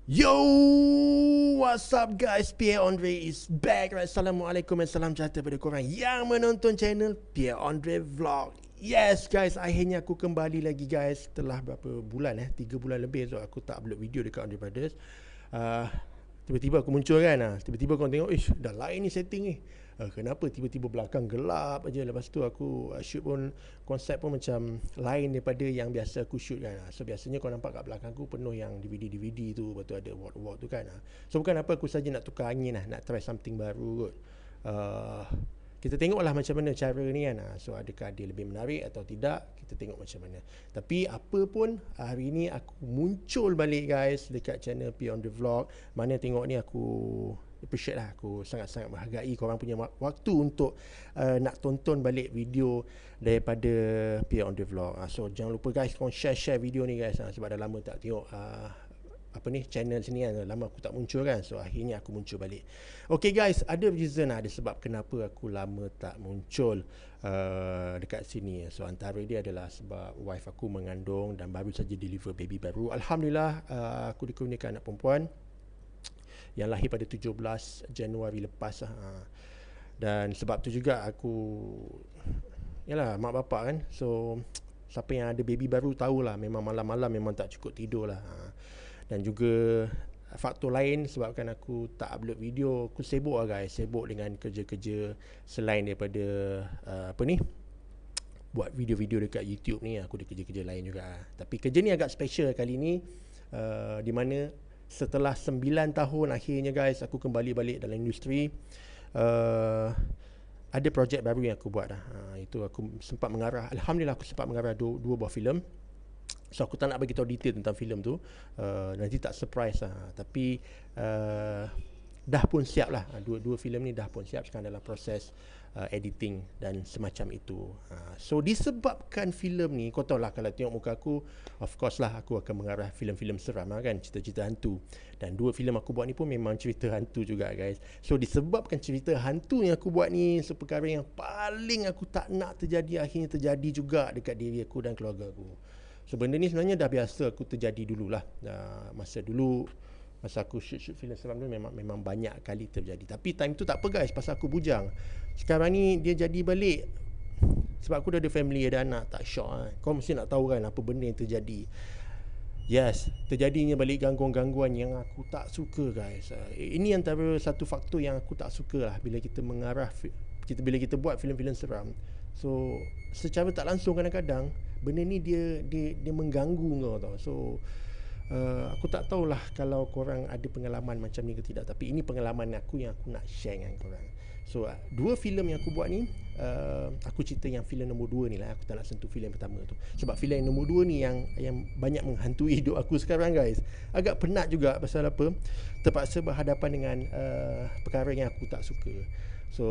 Yo, what's up guys? Pierre Andre is back. Right? Assalamualaikum dan salam sejahtera pada korang yang menonton channel Pierre Andre Vlog. Yes guys, akhirnya aku kembali lagi guys. Setelah berapa bulan 3 bulan lebih so aku tak upload video dekat Andre Brothers. uh, Tiba-tiba aku muncul kan, tiba-tiba korang tengok, ish, dah lain ni setting ni. Kenapa tiba-tiba belakang gelap aja. Lepas tu aku shoot pun, konsep pun macam lain daripada yang biasa aku shoot kan. So biasanya kau nampak kat belakang aku penuh yang DVD-DVD tu, lepas tu ada wall tu kan. So bukan apa, aku saja nak tukar angin lah, nak try something baru kot. uh, Kita tengoklah macam mana cara ni kan. So adakah dia lebih menarik atau tidak, kita tengok macam mana. Tapi apa pun, hari ni aku muncul balik guys dekat channel P on the Vlog. Mana tengok ni aku appreciate lah. Aku sangat-sangat menghargai korang punya waktu untuk nak tonton balik video daripada P on the Vlog. So jangan lupa guys, korang share video ni guys. Sebab dah lama tak tengok apa ni channel sini kan, lama aku tak muncul kan. So akhirnya aku muncul balik. Okay guys, ada reason ada sebab kenapa aku lama tak muncul dekat sini. So antara dia adalah sebab wife aku mengandung dan baru saja deliver baby baru. Alhamdulillah, aku dikurniakan anak perempuan yang lahir pada 17 Januari lepas dan sebab tu juga aku, yalah, mak bapak kan. So siapa yang ada baby baru tahulah, memang malam-malam memang tak cukup tidur lah. Dan juga faktor lain sebabkan aku tak upload video, aku sibuk lah guys, sibuk dengan kerja-kerja selain daripada apa ni, buat video-video dekat YouTube ni. Aku ada kerja-kerja lain juga. Tapi kerja ni agak special kali ni, di mana setelah 9 tahun akhirnya guys aku kembali balik dalam industri. Ada projek baru yang aku buat dah. Itu aku sempat mengarah, alhamdulillah aku sempat mengarah dua buah filem. So aku tak nak bagi tahu detail tentang filem tu, nanti tak surprise lah. Tapi dah pun siap lah. Dua filem ni dah pun siap, sekarang dalam proses editing dan semacam itu. So disebabkan filem ni, kau tahu lah kalau tengok muka aku, of course lah aku akan mengarah filem-filem seram lah kan, cerita-cerita hantu. Dan dua filem aku buat ni pun memang cerita hantu juga guys. So disebabkan cerita hantu yang aku buat ni, perkara yang paling aku tak nak terjadi, akhirnya terjadi juga dekat diri aku dan keluarga aku. So benda ni sebenarnya dah biasa aku terjadi dululah. Masa aku shoot filem seram tu memang banyak kali terjadi. Tapi time tu tak apa guys, pasal aku bujang. Sekarang ni dia jadi balik sebab aku dah ada family, ada anak, tak syok kan. Kau mesti nak tahu kan apa benda yang terjadi. Yes, terjadinya balik gangguan-gangguan yang aku tak suka guys. Ini antara satu faktor yang aku tak suka lah bila kita mengarah, bila kita buat filem-filem seram. So secara tak langsung kadang-kadang benda ni dia mengganggu kau tau. So aku tak tahulah kalau korang ada pengalaman macam ni ke tidak, tapi ini pengalaman aku yang aku nak share dengan korang. So dua filem yang aku buat ni, aku cerita yang filem nombor 2 ni lah. Aku tak nak sentuh filem pertama tu, sebab filem nombor 2 ni yang banyak menghantui hidup aku sekarang guys. Agak penat juga, pasal apa, terpaksa berhadapan dengan perkara yang aku tak suka. So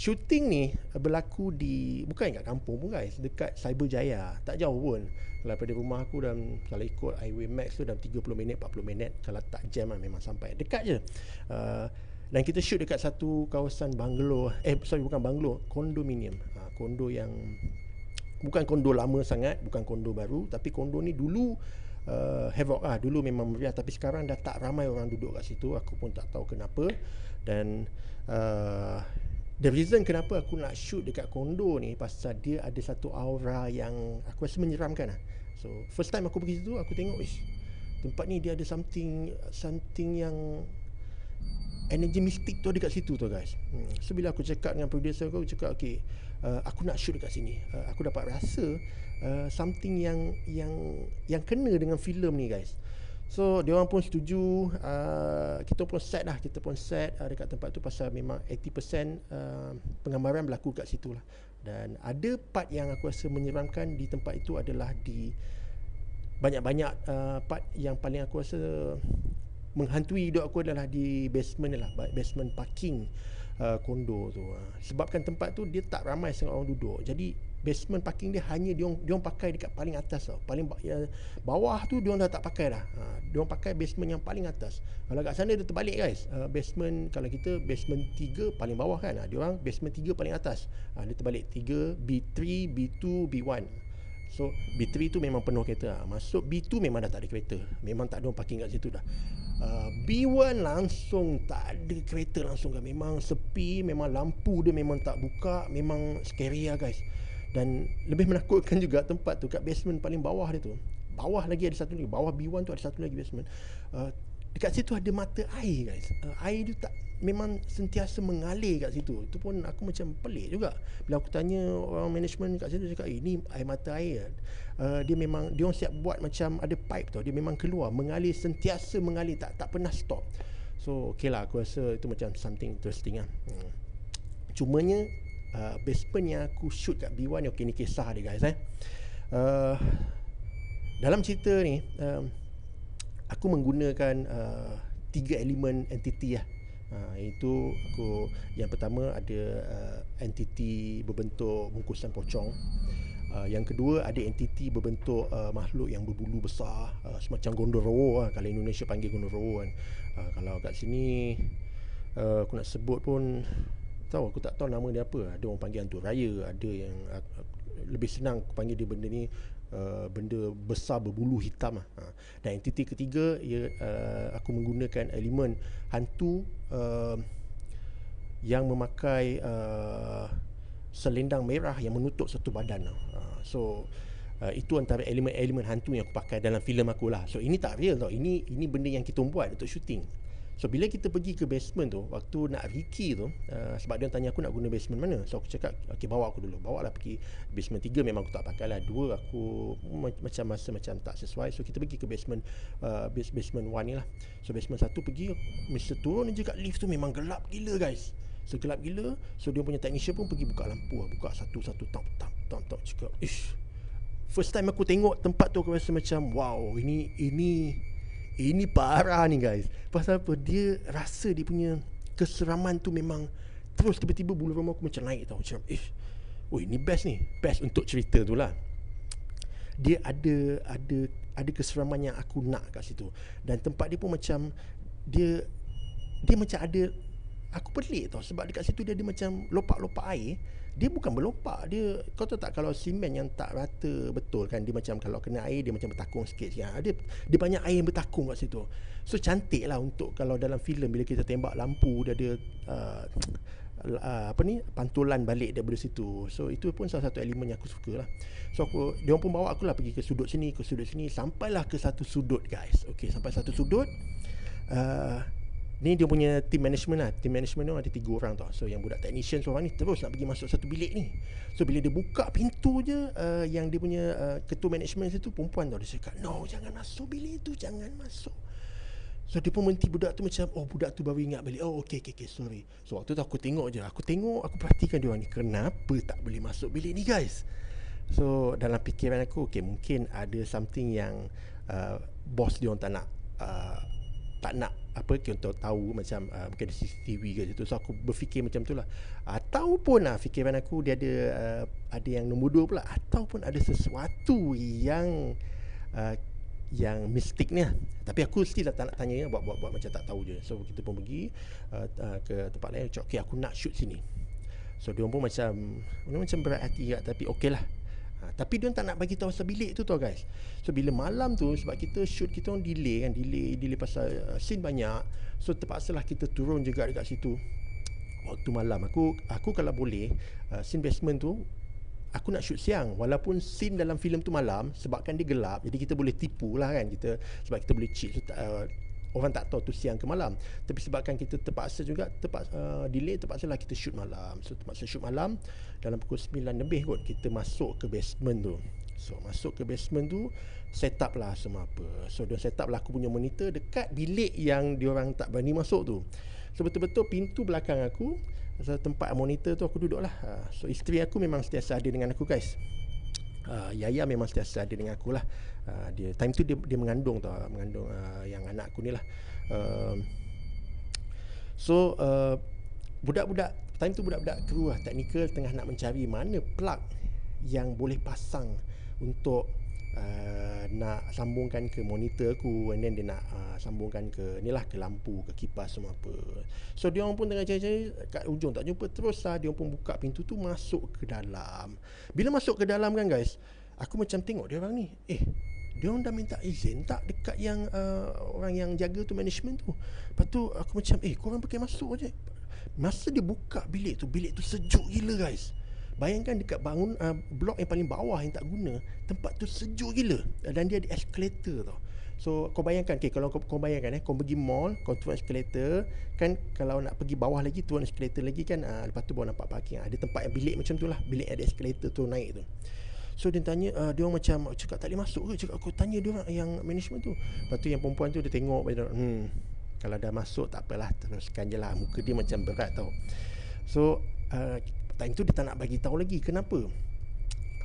shooting ni berlaku di, bukan kat kampung pun guys, dekat Cyberjaya, tak jauh pun. Kalau daripada rumah aku, dan kalau ikut Highway Max tu dalam 30 minit 40 minit, kalau tak jam lah memang sampai, dekat je. Dan kita shoot dekat satu kawasan banglo, bukan banglo, kondominium. Kondo yang bukan kondo lama sangat, bukan kondo baru, tapi kondo ni dulu havoc lah, dulu memang meriah, tapi sekarang dah tak ramai orang duduk kat situ. Aku pun tak tahu kenapa. Dan the reason kenapa aku nak shoot dekat kondo ni, pasal dia ada satu aura yang aku rasa menyeramkan lah. So first time aku pergi situ, aku tengok, tempat ni dia ada something yang energi mistik tu ada kat situ tu guys. So bila aku cakap dengan producer aku cakap, okay, aku nak shoot dekat sini. Aku dapat rasa something yang kena dengan filem ni guys. So dia orang pun setuju. Kita pun set dekat tempat tu, pasal memang 80% penggambaran berlaku kat situ lah. Dan ada part yang aku rasa menyeramkan di tempat itu adalah di banyak-banyak part yang paling aku rasa menghantui hidup aku adalah di basement lah, basement parking kondo tu. Sebabkan tempat tu dia tak ramai sangat orang duduk, jadi basement parking dia hanya diorang pakai dekat paling atas tau. Paling bawah tu diorang dah tak pakai dah. Diorang pakai basement yang paling atas. Kalau kat sana dia terbalik guys. Basement, kalau kita basement 3 paling bawah kan, diorang basement 3 paling atas. Dia terbalik, 3 B3 B2 B1. So B3 tu memang penuh kereta. Masuk B2 memang dah tak ada kereta. Memang tak ada orang parking kat situ dah. B1 langsung tak ada kereta langsung kan. Memang sepi, memang lampu dia memang tak buka, memang scary lah guys. Dan lebih menakutkan juga tempat tu kat basement paling bawah dia tu. Bawah lagi ada satu lagi, bawah B1 tu ada satu lagi basement. Dekat situ ada mata air guys. Air tu tak memang sentiasa mengalir kat situ. Itu pun aku macam pelik juga. Bila aku tanya orang management kat situ, cakap ini air mata air. Dia memang dia orang siap buat macam ada pipe tau. Dia memang keluar, mengalir, sentiasa mengalir, tak pernah stop. So okay lah, aku rasa itu macam something interesting lah. Cumanya basement yang aku shoot kat B1 ni, okay, ni kisah dia guys. Dalam cerita ni aku menggunakan 3 elemen entity lah. Itu aku, yang pertama ada entity berbentuk bungkusan pocong. Yang kedua ada entity berbentuk makhluk yang berbulu besar, semacam gondorowo lah. Kalau Indonesia panggil gondorowo kan. Kalau kat sini aku nak sebut pun aku tak tahu nama dia apa. Ada orang panggil hantu raya, ada yang lebih senang aku panggil dia benda ni benda besar berbulu hitam lah. Dan entiti ketiga aku menggunakan elemen hantu yang memakai selendang merah yang menutup satu badan. So itu antara elemen-elemen hantu yang aku pakai dalam filem aku lah. So ini tak real tau. Ini benda yang kita buat untuk syuting. So bila kita pergi ke basement tu, waktu nak recce tu, sebab dia tanya aku nak guna basement mana, so aku cakap okay, bawa aku dulu, bawa lah pergi basement 3. Memang aku tak pakai lah. 2 aku macam masa macam tak sesuai. So kita pergi ke basement basement 1 ni lah. So basement 1 pergi, mesti turun je kat lift tu memang gelap gila guys. So gelap gila. So dia punya technician pun pergi buka lampu lah. Buka satu-satu, tap cakap, ish, first time aku tengok tempat tu aku rasa macam wow, ini parah ni guys. Pasal apa? Dia rasa dia punya keseraman tu memang terus tiba-tiba bulu roma aku macam naik tau. Macam ini best ni. Best untuk cerita tu lah. Dia ada keseraman yang aku nak kat situ. Dan tempat dia pun macam dia macam ada, aku pelik tau. Sebab dekat situ dia ada macam lopak-lopak air. Dia bukan berlopak. Dia, kau tahu tak, kalau simen yang tak rata betul kan, dia macam kalau kena air dia macam bertakung sikit. Dia banyak air yang bertakung kat situ. So cantik lah untuk kalau dalam filem bila kita tembak lampu dia ada pantulan balik daripada situ. So itu pun salah satu elemen yang aku suka lah. So dia pun bawa aku lah pergi ke sudut sini, sampailah ke satu sudut guys. Okay, sampai satu sudut. Ni dia punya team management lah. Team management tu ada 3 orang tau. So yang budak technician seorang ni terus nak pergi masuk satu bilik ni. So bila dia buka pintu je, yang dia punya ketua management situ perempuan tau. Dia cakap, no, jangan masuk bilik tu, jangan masuk. So dia pun menti budak tu macam, oh budak tu baru ingat balik. Oh okay, sorry. So waktu tu aku tengok je. Aku perhatikan dia orang ni, kenapa tak boleh masuk bilik ni guys. So dalam fikiran aku, okay, mungkin ada something yang bos dia orang tak nak kita tahu macam mungkin ada CCTV ke situ. So aku berfikir macam tu lah. Ataupun fikiran aku dia ada yang nombor 2 pula, ataupun ada sesuatu yang mistik ni lah. Tapi aku still tak nak tanya, buat macam tak tahu je. So kita pun pergi ke tempat lain. Cakap, okay, aku nak shoot sini. So dia pun macam berat hati tak, tapi okey lah. Tapi dia tak nak bagi tahu pasal bilik tu tau guys. So bila malam tu, sebab kita shoot, kita orang delay pasal scene banyak. So terpaksalah kita turun juga dekat situ waktu malam. Aku kalau boleh scene basement tu aku nak shoot siang, walaupun scene dalam filem tu malam, sebabkan dia gelap. Jadi kita boleh tipu lah kan, sebab kita boleh cheat. So, orang tak tahu tu siang ke malam. Tapi sebabkan kita terpaksa delay, terpaksalah kita shoot malam. So terpaksa shoot malam. Dalam pukul 9 lebih kot kita masuk ke basement tu. So masuk ke basement tu, set up lah semua apa. So dia set up lah aku punya monitor dekat bilik yang diorang tak berani masuk tu. So betul-betul pintu belakang aku, tempat monitor tu aku duduk lah. So isteri aku memang sentiasa ada dengan aku guys. Yaya memang sentiasa ada dengan aku lah. Dia time tu dia mengandung yang anak aku ni lah. So budak-budak time tu, budak-budak kru lah, teknikal tengah nak mencari mana plug yang boleh pasang untuk nak sambungkan ke monitor aku, and then dia nak sambungkan ke ni lah, ke lampu, ke kipas semua apa. So dia orang pun tengah cari-cari kat ujung tak jumpa, terus dia orang pun buka pintu tu, masuk ke dalam. Bila masuk ke dalam kan guys, aku macam tengok dia orang ni, dia orang dah minta izin tak dekat yang orang yang jaga tu, management tu. Lepas tu aku macam korang pakai masuk je. Masa dia buka bilik tu sejuk gila guys. Bayangkan dekat bangun blok yang paling bawah yang tak guna, tempat tu sejuk gila. Dan dia ada escalator tau. So kau bayangkan, kalau kau bayangkan kau pergi mall, kau turun escalator kan, kalau nak pergi bawah lagi turun escalator lagi kan, lepas tu baru nampak parking. Ada tempat yang bilik macam tu lah, bilik ada escalator tu naik tu. So dia tanya, dia orang macam cakap tak boleh masuk ke? Cakap aku tanya dia orang yang management tu. Lepas tu yang perempuan tu dia tengok, kalau dah masuk tak apalah, teruskan je lah. Muka dia macam berat tau. So time tu dia tak nak bagi tahu lagi kenapa.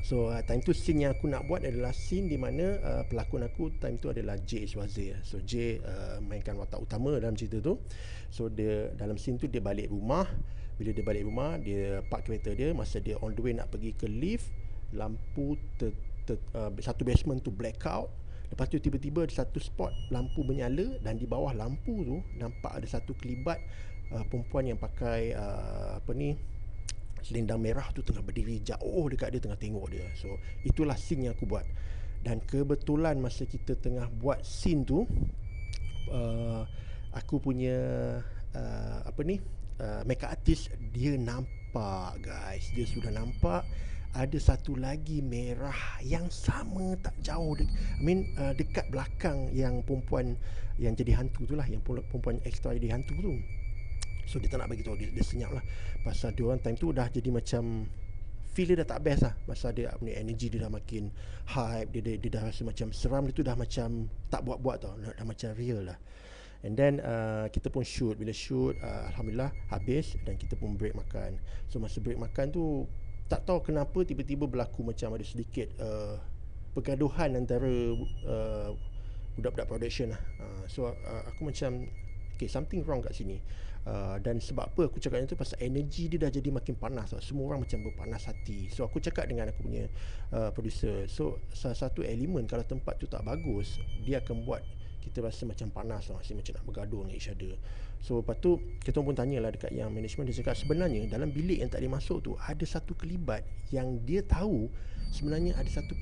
So time tu scene yang aku nak buat adalah scene di mana pelakon aku time tu adalah J Swazir. So J mainkan watak utama dalam cerita tu. So dia dalam scene tu dia balik rumah. Bila dia balik rumah, dia park kereta dia. Masa dia on the way nak pergi ke lift, lampu satu basement tu blackout. Lepas tu tiba-tiba ada satu spot lampu menyala, dan di bawah lampu tu nampak ada satu kelibat perempuan yang pakai selendang merah tu tengah berdiri jauh dekat dia, tengah tengok dia. So itulah scene yang aku buat. Dan kebetulan masa kita tengah buat scene tu, aku punya makeup artist dia nampak guys, dia sudah nampak ada satu lagi merah yang sama tak jauh dekat belakang yang perempuan yang jadi hantu tu lah, yang perempuan extra jadi hantu tu. So dia tak nak bagi tahu, dia senyap lah. Pasal dia orang time tu dah jadi macam feel dia dah tak best lah. Pasal dia energy dia dah makin hype, dia dah rasa macam seram, dia tu dah macam tak buat-buat tau, dah macam real lah. And then kita pun shoot. Bila shoot alhamdulillah habis, dan kita pun break makan. So masa break makan tu tak tahu kenapa tiba-tiba berlaku macam ada sedikit pergaduhan antara budak-budak production lah. So aku macam something wrong kat sini. Dan sebab apa aku cakap macam tu, pasal energy dia dah jadi makin panas tau. Semua orang macam berpanas hati. So aku cakap dengan aku punya producer, so salah satu elemen kalau tempat tu tak bagus, dia akan buat kita rasa macam panas tau, macam nak bergaduh dengan each other. So lepas tu kita pun tanyalah dekat yang management, dia cakap sebenarnya dalam bilik yang tak boleh masuk tu ada satu kelibat yang dia tahu sebenarnya ada satu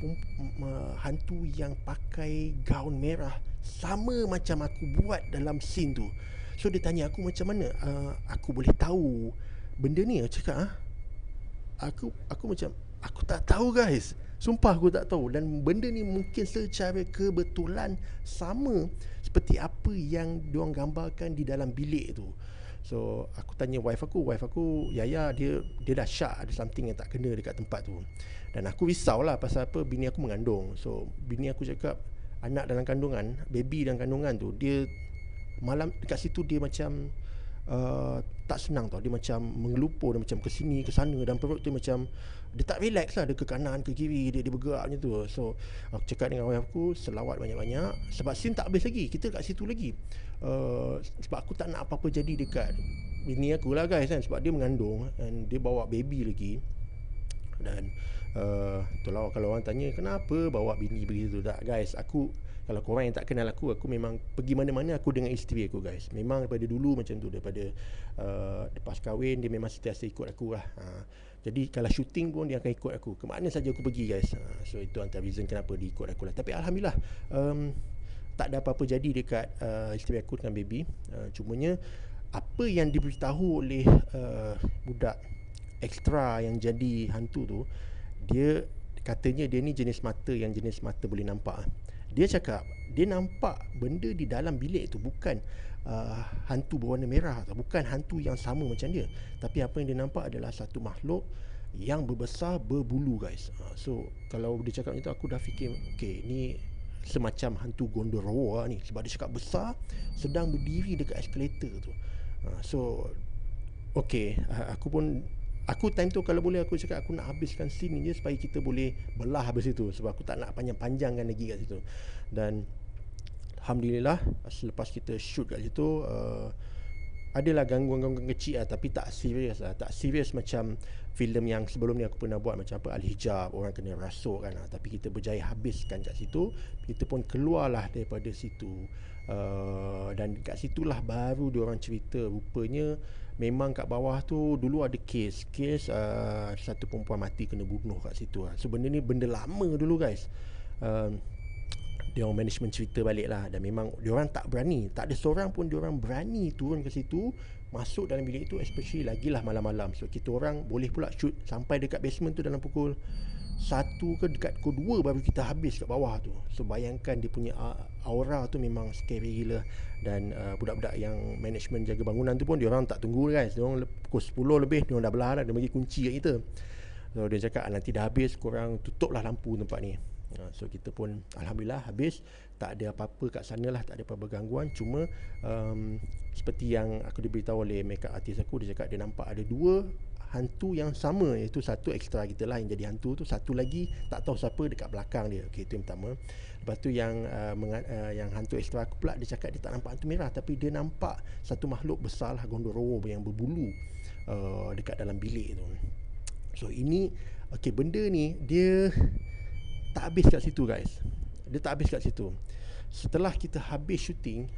hantu yang pakai gaun merah sama macam aku buat dalam scene tu. So dia tanya aku macam mana aku boleh tahu benda ni. Aku cakap aku macam aku tak tahu guys, sumpah aku tak tahu. Dan benda ni mungkin secara kebetulan sama seperti apa yang diorang gambarkan di dalam bilik tu. So aku tanya wife aku Yaya, dia dah syak ada something yang tak kena dekat tempat tu. Dan aku risau lah pasal apa, bini aku mengandung. So bini aku cakap anak dalam kandungan, baby dalam kandungan tu, dia malam dekat situ dia macam tak senang tau. Dia macam mengelupur, dia macam ke sini ke sana, dan perut tu macam dia tak relax lah, dia ke kanan ke kiri, dia bergerak macam tu. So aku cakap dengan wife aku, selawat banyak-banyak, sebab scene tak habis lagi, kita kat situ lagi. Sebab aku tak nak apa-apa jadi dekat bini aku lah guys kan, sebab dia mengandung dan dia bawa baby lagi. Dan itulah kalau orang tanya kenapa bawa bini begitu, tak guys, aku kalau korang yang tak kenal aku memang pergi mana-mana aku dengan isteri aku guys. Memang daripada dulu macam tu, daripada lepas kahwin dia memang sentiasa ikut aku lah. Jadi kalau syuting pun dia akan ikut aku ke mana saja aku pergi guys. So itu antara reason kenapa dia ikut aku lah. Tapi alhamdulillah tak ada apa-apa jadi dekat isteri aku dengan baby. Cumanya apa yang diberitahu oleh budak ekstra yang jadi hantu tu, dia katanya dia ni jenis mata boleh nampak. Dia cakap dia nampak benda di dalam bilik tu bukan hantu berwarna merah atau bukan hantu yang sama macam dia, tapi apa yang dia nampak adalah satu makhluk yang berbesar berbulu guys. So kalau dia cakap macam tu, aku dah fikir okey, ni semacam hantu Gondorowo ni, sebab dia cakap besar, sedang berdiri dekat eskalator tu. So okey, aku time tu kalau boleh aku cakap aku nak habiskan scene ni je supaya kita boleh belah habis itu, sebab aku tak nak panjang-panjangkan lagi kat situ. Dan alhamdulillah selepas kita shoot kat situ, adalah gangguan-gangguan kecil lah, tapi tak serius lah. Tak serius macam filem yang sebelum ni aku pernah buat, macam apa Al-Hijab, orang kena rasuk kan. Tapi kita berjaya habiskan kat situ. Kita pun keluarlah daripada situ. Dan kat situlah baru diorang cerita rupanya memang kat bawah tu dulu ada kes satu perempuan mati kena bunuh kat situ lah. So benda ni benda lama dulu guys. Diorang management cerita balik lah, dan memang diorang tak berani, tak ada seorang pun diorang berani turun ke situ, masuk dalam bilik itu, especially lagilah malam-malam. So kita orang boleh pula shoot sampai dekat basement tu dalam pukul 1 ke dekat pukul 2 baru kita habis kat bawah tu. So bayangkan dia punya aura tu memang scary gila. Dan budak-budak yang management jaga bangunan tu pun diorang tak tunggu guys. Diorang pukul 10 lebih diorang dah belah dah, dia bagi kunci kat kita. So dia cakap nanti dah habis korang tutuplah lampu tempat ni. So kita pun alhamdulillah habis, tak ada apa-apa kat sana lah, tak ada apa-apa gangguan. Cuma seperti yang aku diberitahu oleh makeup artist aku, dia cakap dia nampak ada 2 hantu yang sama, iaitu satu ekstra kita lah yang jadi hantu tu, satu lagi tak tahu siapa dekat belakang dia. Okey, itu yang pertama. Lepas tu yang hantu ekstra aku pula, dia cakap dia tak nampak hantu merah, tapi dia nampak satu makhluk besar lah, gondorowo yang berbulu dekat dalam bilik tu. So ini benda ni dia tak habis kat situ guys. Dia tak habis kat situ. Setelah kita habis syuting,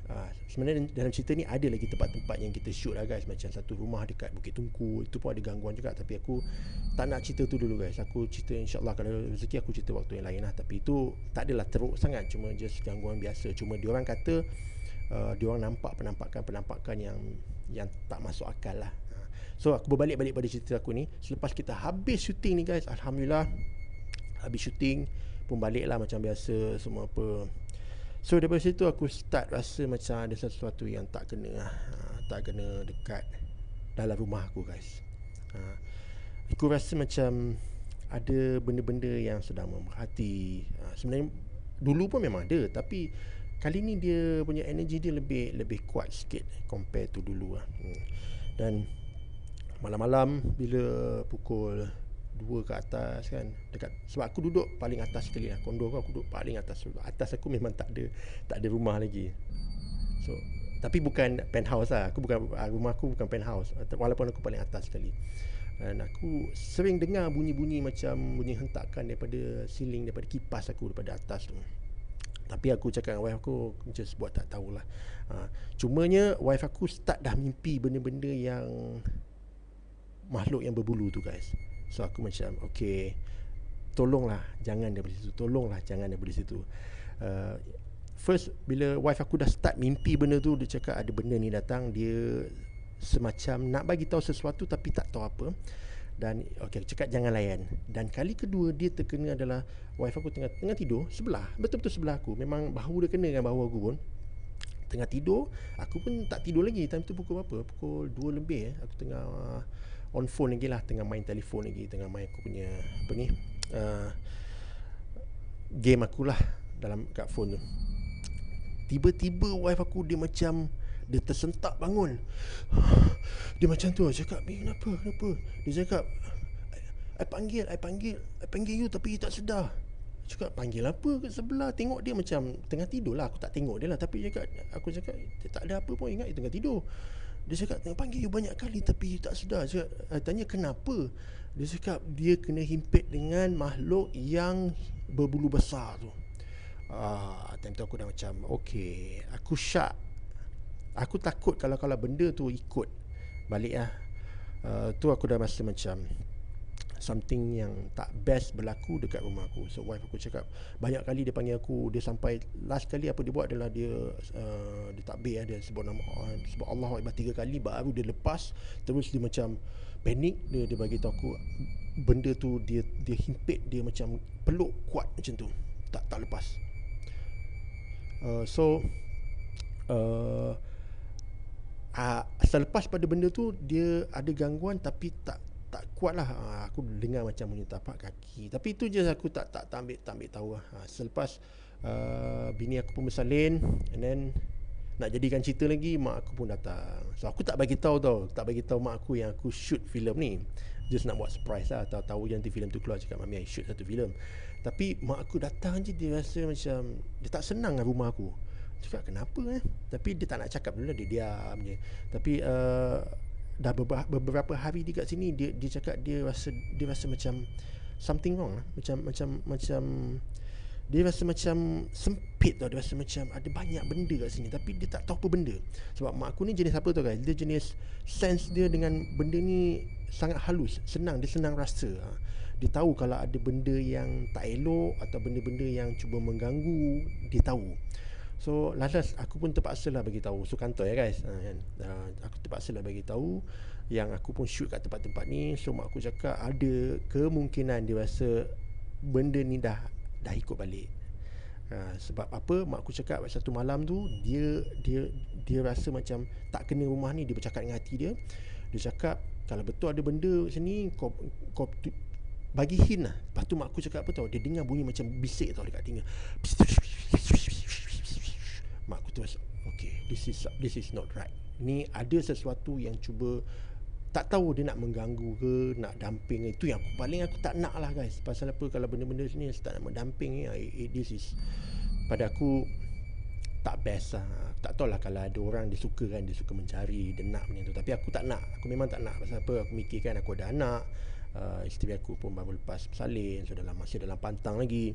sebenarnya dalam cerita ni ada lagi tempat-tempat yang kita shoot lah guys. Macam satu rumah dekat Bukit Tungku, itu pun ada gangguan juga. Tapi aku tak nak cerita tu dulu guys. Aku cerita insyaAllah kalau rezeki aku cerita waktu yang lain lah. Tapi itu tak adalah teruk sangat, cuma just gangguan biasa. Cuma diorang kata diorang nampak penampakan yang tak masuk akal lah. So aku berbalik pada cerita aku ni. Selepas kita habis syuting ni guys, alhamdulillah habis syuting pun balik lah macam biasa semua apa. So daripada situ aku start rasa macam ada sesuatu yang tak kena dekat dalam rumah aku guys. Aku rasa macam ada benda-benda yang sedang memerhati. Sebenarnya dulu pun memang ada, tapi kali ni dia punya energy dia lebih kuat sikit compare to dulu lah. Dan malam-malam bila pukul 2 ke atas kan, dekat, sebab aku duduk paling atas sekali lah, kondo aku duduk paling atas. Atas aku memang tak ada rumah lagi. So tapi bukan penthouse lah, rumah aku bukan penthouse, walaupun aku paling atas sekali. Dan aku sering dengar bunyi-bunyi macam bunyi hentakan daripada ceiling, daripada kipas aku daripada atas tu. Tapi aku cakap dengan wife aku, just buat tak tahulah. Cumanya wife aku start dah mimpi benda-benda yang makhluk yang berbulu tu guys. So aku macam tolonglah jangan daripada situ, first bila wife aku dah start mimpi benda tu, dia cakap ada benda ni datang, dia semacam nak bagi tahu sesuatu tapi tak tahu apa. Dan cakap jangan layan. Dan kali kedua dia terkena adalah wife aku tengah tidur sebelah, betul-betul sebelah aku. Memang bahu dia kena dengan bahu aku pun. Tengah tidur, aku pun tak tidur lagi. Time tu pukul berapa? Pukul 2 lebih aku tengah on phone lagi lah, tengah main telefon lagi, tengah main aku punya game aku lah dalam kat phone tu. Tiba-tiba wife aku dia macam dia tersentak bangun. Dia macam tu, cakap, kenapa? Dia cakap, I panggil you tapi you tak sedar. Cakap, panggil apa kat sebelah? Tengok dia macam tengah tidur lah. Aku tak tengok dia lah, tapi aku cakap tak ada apa pun, ingat dia tengah tidur. Dia cakap, tengah panggil you banyak kali tapi you tak sedar. Cakap, tanya kenapa? Dia cakap dia kena himpit dengan makhluk yang berbulu besar tu. Time tu aku dah macam aku syak. Aku takut kalau benda tu ikut balik lah. Tu aku dah rasa macam something yang tak best berlaku dekat rumah aku. So wife aku cakap banyak kali dia panggil aku. Dia sampai last kali apa dia buat adalah dia takbir, dia sebut nama Allah Akbar 3 kali, baru dia lepas. Terus dia macam panik, dia bagi tahu aku benda tu dia himpit, dia macam peluk kuat macam tu, tak lepas. Selepas pada benda tu dia ada gangguan tapi tak kuat lah. Aku dengar macam bunyi tapak kaki, tapi itu je aku tak ambil tahu lah. Selepas bini aku pun bersalin, and then nak jadikan cerita lagi, mak aku pun datang. So aku tak bagi tahu mak aku yang aku shoot filem ni, just nak buat surprise lah. Tahu je nanti filem tu keluar, cakap mami I shoot satu filem. Tapi mak aku datang je, dia rasa macam dia tak senang dengan rumah aku. Cakap kenapa Tapi dia tak nak cakap dulu lah, dia diam je. Tapi dah beberapa hari dia kat sini, dia cakap dia rasa macam something wrong lah. Macam dia rasa macam sempit tau. Dia rasa macam ada banyak benda kat sini, tapi dia tak tahu apa benda. Sebab mak aku ni jenis apa tau guys, dia jenis sense dia dengan benda ni sangat halus, dia senang rasa. Dia tahu kalau ada benda yang tak elok atau benda-benda yang cuba mengganggu, dia tahu. So last aku pun terpaksa lah bagi tahu. So kantor ya guys, kan? Aku terpaksa lah bagi tahu yang aku pun shoot kat tempat-tempat ni. So mak aku cakap ada kemungkinan dia rasa benda ni dah ikut balik. Sebab apa? Mak aku cakap satu malam tu dia rasa macam tak kena rumah ni. Dia bercakap dengan hati dia. Dia cakap kalau betul ada benda sini, kau bagi hint lah. Lepas tu mak aku cakap apa tau, dia dengar bunyi macam bisik tau dekat telinga. Mak aku terus, okay, this is not right. Ni ada sesuatu yang cuba, tak tahu dia nak mengganggu ke, nak damping. Itu yang aku tak nak lah guys. Pasal apa? Kalau benda-benda sini tak nak mendamping ni, this is pada aku tak best lah. Tak tahu lah kalau ada orang dia suka mencari, dia nak benda tu. Tapi aku tak nak. Aku memang tak nak. Pasal apa? Aku mikirkan aku ada anak, isteri aku pun baru lepas bersalin, so masih dalam pantang lagi.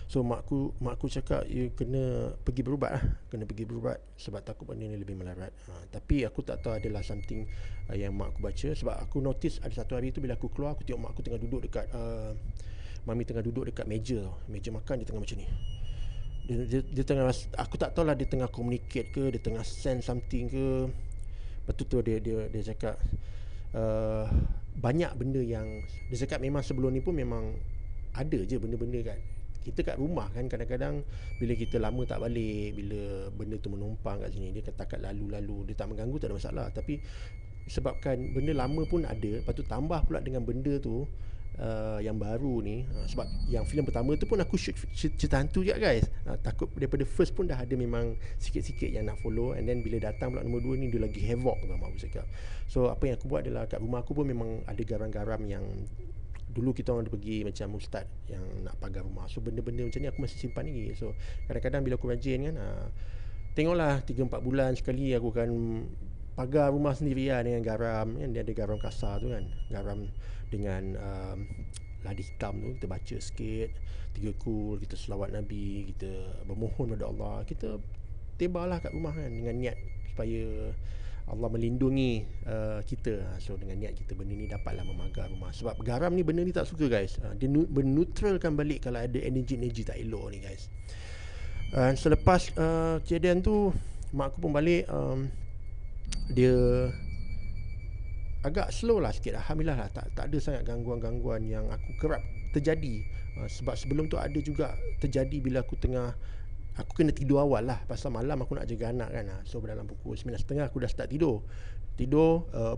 So mak aku cakap you kena pergi berubat lah. Kena pergi berubat sebab takut benda ni lebih melarat. Tapi aku tak tahu adalah something yang mak aku baca. Sebab aku notice ada satu hari tu bila aku keluar, aku tengok mak aku tengah duduk dekat mami tengah duduk dekat meja tau. Meja makan, dia tengah macam ni. Dia tengah, aku tak tahulah dia tengah communicate ke, dia tengah send something ke. Lepas tu dia cakap banyak benda yang dia cakap memang sebelum ni pun memang ada je benda-benda kita kat rumah kan. Kadang-kadang bila kita lama tak balik, bila benda tu menumpang kat sini, dia katakan lalu-lalu, dia tak mengganggu, tak ada masalah. Tapi sebabkan benda lama pun ada, lepas tu tambah pula dengan benda tu yang baru ni. Sebab yang filem pertama tu pun aku shoot cerita hantu juga guys. Takut daripada first pun dah ada memang sikit-sikit yang nak follow. And then bila datang pula nombor 2 ni, dia lagi havoc tau mak aku cakap. So apa yang aku buat adalah kat rumah aku pun memang ada garam-garam yang dulu kita orang ada pergi macam ustaz yang nak pagar rumah. So benda-benda macam ni aku masih simpan lagi. So kadang-kadang bila aku rajin kan, tengoklah 3-4 bulan sekali aku akan pagar rumah sendiri lah dengan garam kan. Dia ada garam kasar tu kan, garam dengan ladi hitam tu. Kita baca sikit 3 kul, kita selawat Nabi, kita bermohon pada Allah, kita tebarlah kat rumah kan, dengan niat supaya Allah melindungi kita. So dengan niat kita, benda ni dapatlah memagar rumah. Sebab garam ni, benda ni tak suka guys. Dia menutralkan balik kalau ada energi-energi tak elok ni guys. Selepas kejadian tu, mak aku pun balik, dia agak slow lah sikit. Alhamdulillah lah, tak ada sangat gangguan-gangguan yang aku kerap terjadi. Sebab sebelum tu ada juga terjadi bila aku kena tidur awal lah. Pasal malam aku nak jaga anak kan. So dalam pukul 9.30 aku dah start tidur.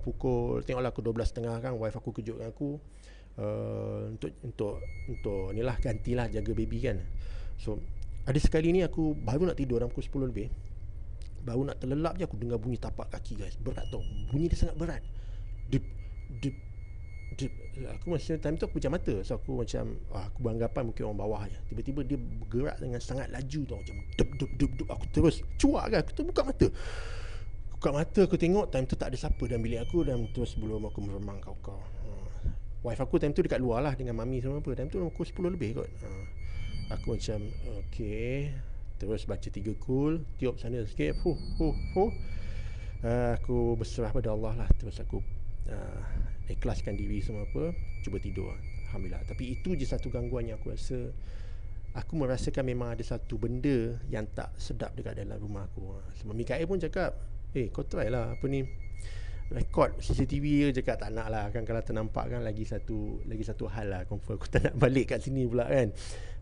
Pukul, tengoklah aku 12.30 kan, wife aku kejutkan aku untuk ni lah, gantilah jaga baby kan. So ada sekali ni aku baru nak tidur dalam pukul 10 lebih, baru nak terlelap je aku dengar bunyi tapak kaki guys. Berat tau, bunyi dia sangat berat. Dip. Aku masa time tu aku pejam mata. So aku macam aku beranggapan mungkin orang bawah je. Tiba-tiba dia bergerak dengan sangat laju tau, macam dup. Aku terus cuak kan, aku terbuka mata. Aku tengok time tu tak ada siapa dalam bilik aku. Dan terus sebelum aku meremang kau wife aku time tu dekat luar lah dengan mami semua apa. Time tu aku 10 lebih kot. Aku macam okay, terus baca 3 kul, tiup sana sikit, aku berserah pada Allah lah. Terus aku ikhlaskan diri semua apa, cuba tidur. Alhamdulillah. Tapi itu je satu gangguan yang aku rasa. Aku merasakan memang ada satu benda yang tak sedap dekat dalam rumah aku. Sebab Mikael pun cakap, kau try lah apa ni, rekod CCTV je. Cakap tak nak lah kan, kalau ternampak kan lagi satu hal lah. Confirm aku tak nak balik kat sini pula kan.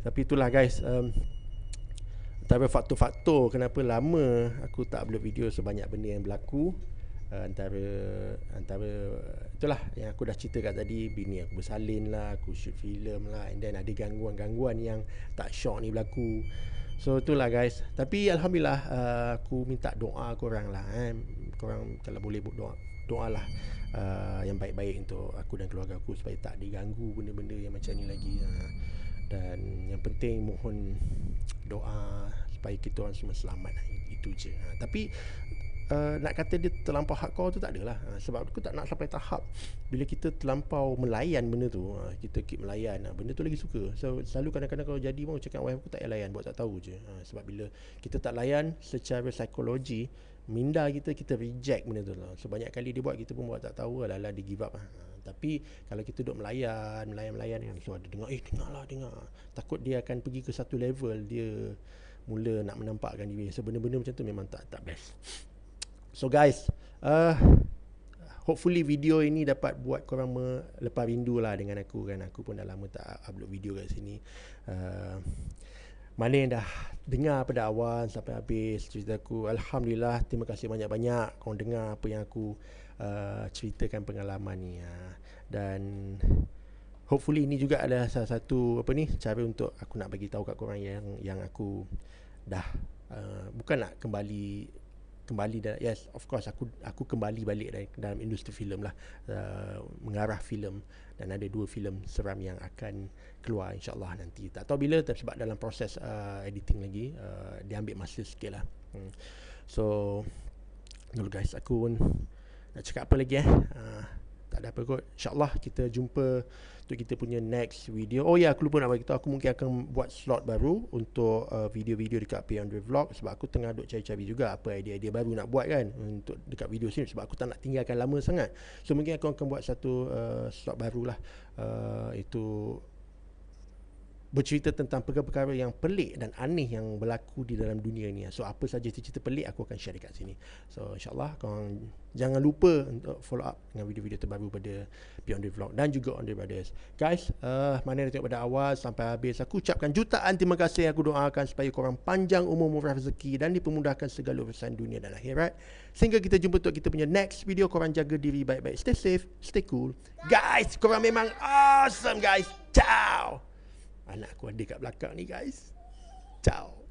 Tapi itulah guys, antara faktor-faktor kenapa lama aku tak upload video sebanyak benda yang berlaku. Antara itulah yang aku dah ceritakan tadi. Bini aku bersalin lah, aku shoot filem lah, and then ada gangguan-gangguan yang tak syok ni berlaku. So itulah guys. Tapi Alhamdulillah, aku minta doa korang lah korang kalau boleh doa lah yang baik-baik untuk aku dan keluarga aku, supaya tak diganggu benda-benda yang macam ni lagi. Dan yang penting mohon doa supaya supaya kita orang semua selamat. Itu je. Tapi nak kata dia terlampau hardcore tu tak adalah. Sebab aku tak nak sampai tahap bila kita terlampau melayan benda tu, kita keep melayan, benda tu lagi suka. So selalu kadang-kadang kalau jadi pun cakap wife aku tak payah layan, buat tak tahu je. Sebab bila kita tak layan secara psikologi, minda kita reject benda tu lah. So banyak kali dia buat, kita pun buat tak tahu, ala-ala dia give up. Tapi kalau kita duduk melayan kan, so ada dengar, dengar. Takut dia akan pergi ke satu level, dia mula nak menampakkan diri. So benda-benda macam tu memang tak best. So guys, hopefully video ini dapat buat korang lepas rindu lah dengan aku kan. Aku pun dah lama tak upload video kat sini. Mana yang dah dengar pada awal sampai habis cerita aku, Alhamdulillah, terima kasih banyak-banyak korang dengar apa yang aku ceritakan pengalaman ni. Dan hopefully ini juga adalah salah satu cara untuk aku nak bagi tahu kat korang yang aku dah bukan nak kembali yes, of course aku kembali balik dalam industri filem lah, mengarah filem, dan ada 2 filem seram yang akan keluar insyaAllah nanti. Tak tahu bila, sebab dalam proses editing lagi, dia ambil masa sikit lah. So dulu guys, aku pun nak cakap apa lagi tak ada apa kot. InsyaAllah kita jumpa untuk kita punya next video. Oh ya, aku lupa nak bagi tahu, aku mungkin akan buat slot baru untuk video-video dekat P. Andre Vlog. Sebab aku tengah duk cari-cari juga apa idea-idea baru nak buat kan untuk dekat video sini, sebab aku tak nak tinggalkan lama sangat. So mungkin aku akan buat satu slot baru lah, itu bercerita tentang perkara-perkara yang pelik dan aneh yang berlaku di dalam dunia ni. So apa saja cerita pelik aku akan share dekat sini. So insyaAllah korang jangan lupa untuk follow up dengan video-video terbaru pada Beyond the Vlog dan juga Andre Brothers. Guys, mana yang tengok pada awal sampai habis, aku ucapkan jutaan terima kasih. Aku doakan supaya korang panjang umur, murah rezeki dan dipermudahkan segala urusan dunia dan akhirat. Sehingga kita jumpa untuk kita punya next video. Korang jaga diri baik-baik, stay safe, stay cool. Guys, korang memang awesome guys. Ciao. Anak aku ada kat belakang ni guys. Ciao.